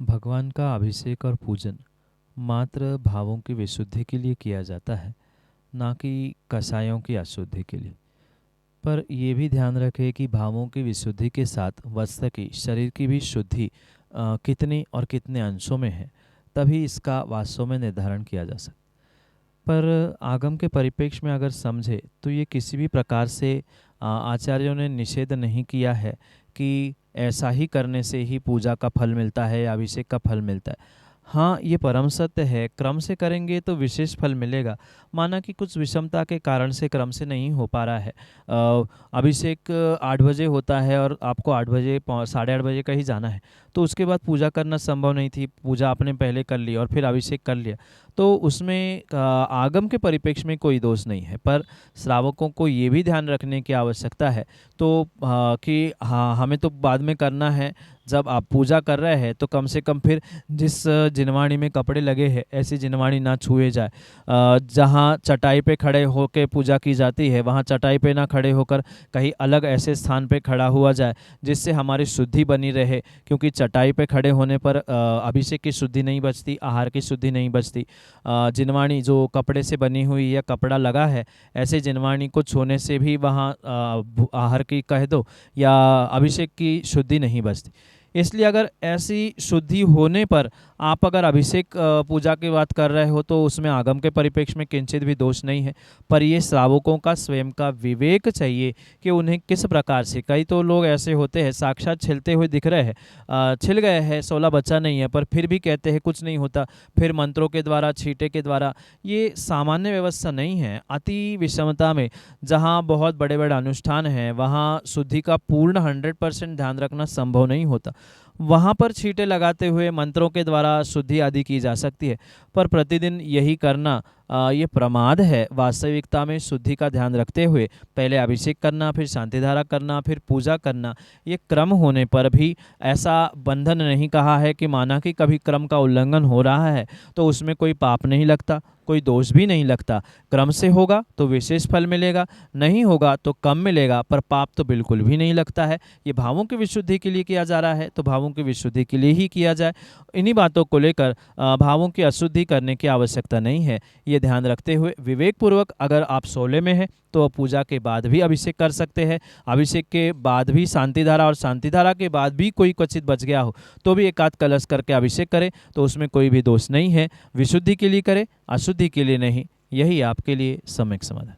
भगवान का अभिषेक और पूजन मात्र भावों की विशुद्धि के लिए किया जाता है, ना कि कषायों की अशुद्धि के लिए। पर यह भी ध्यान रखें कि भावों की विशुद्धि के साथ वस्त्र की, शरीर की भी शुद्धि कितनी और कितने अंशों में है, तभी इसका वास्तव में निर्धारण किया जा सकता। पर आगम के परिप्रेक्ष्य में अगर समझे तो ये किसी भी प्रकार से आचार्यों ने निषेध नहीं किया है कि ऐसा ही करने से ही पूजा का फल मिलता है या अभिषेक का फल मिलता है। हाँ, ये परम सत्य है, क्रम से करेंगे तो विशेष फल मिलेगा। माना कि कुछ विषमता के कारण से क्रम से नहीं हो पा रहा है, अभिषेक 8 बजे होता है और आपको 8 बजे 8:30 बजे का ही जाना है, तो उसके बाद पूजा करना संभव नहीं थी। पूजा आपने पहले कर ली और फिर अभिषेक कर लिया, तो उसमें आगम के परिप्रेक्ष्य में कोई दोष नहीं है। पर श्रावकों को ये भी ध्यान रखने की आवश्यकता है तो कि हाँ, हमें तो बाद में करना है। जब आप पूजा कर रहे हैं तो कम से कम फिर जिस जिनवाणी में कपड़े लगे हैं ऐसी जिनवाणी ना छुए जाए। जहाँ चटाई पे खड़े होकर पूजा की जाती है वहाँ चटाई पे ना खड़े होकर कहीं अलग ऐसे स्थान पे खड़ा हुआ जाए जिससे हमारी शुद्धि बनी रहे, क्योंकि चटाई पे खड़े होने पर अभिषेक की शुद्धि नहीं बचती, आहार की शुद्धि नहीं बचती। जिनवाणी जो कपड़े से बनी हुई या कपड़ा लगा है, ऐसे जिनवाणी को छूने से भी वहाँ आहार की कह दो या अभिषेक की शुद्धि नहीं बचती। इसलिए अगर ऐसी शुद्धि होने पर आप अगर अभिषेक पूजा की बात कर रहे हो तो उसमें आगम के परिप्रेक्ष्य में किंचित भी दोष नहीं है। पर ये श्रावकों का स्वयं का विवेक चाहिए कि उन्हें किस प्रकार से, कई तो लोग ऐसे होते हैं साक्षात छिलते हुए दिख रहे हैं, छिल गए हैं, 16 बच्चा नहीं है, पर फिर भी कहते हैं कुछ नहीं होता, फिर मंत्रों के द्वारा, छींटे के द्वारा। ये सामान्य व्यवस्था नहीं है। अति विषमता में जहाँ बहुत बड़े बड़े अनुष्ठान हैं वहाँ शुद्धि का पूर्ण 100% ध्यान रखना संभव नहीं होता। वहाँ पर छींटे लगाते हुए मंत्रों के द्वारा शुद्धि आदि की जा सकती है, पर प्रतिदिन यही करना ये प्रमाद है। वास्तविकता में शुद्धि का ध्यान रखते हुए पहले अभिषेक करना, फिर शांतिधारा करना, फिर पूजा करना, ये क्रम होने पर भी ऐसा बंधन नहीं कहा है कि माना कि कभी क्रम का उल्लंघन हो रहा है तो उसमें कोई पाप नहीं लगता, कोई दोष भी नहीं लगता। क्रम से होगा तो विशेष फल मिलेगा, नहीं होगा तो कम मिलेगा, पर पाप तो बिल्कुल भी नहीं लगता है। ये भावों की विशुद्धि के लिए किया जा रहा है तो भावों की विशुद्धि के लिए ही किया जाए। इन्हीं बातों को लेकर भावों की अशुद्धि करने की आवश्यकता नहीं है। ये ध्यान रखते हुए विवेक पूर्वक अगर आप 16 में हैं तो पूजा के बाद भी अभिषेक कर सकते हैं, अभिषेक के बाद भी शांतिधारा, और शांतिधारा के बाद भी कोई क्वचित बच गया हो तो भी एक आध कलश करके अभिषेक करें, तो उसमें कोई भी दोष नहीं है। विशुद्धि के लिए करें, अशुद्धि के लिए नहीं। यही आपके लिए सम्यक समाधान।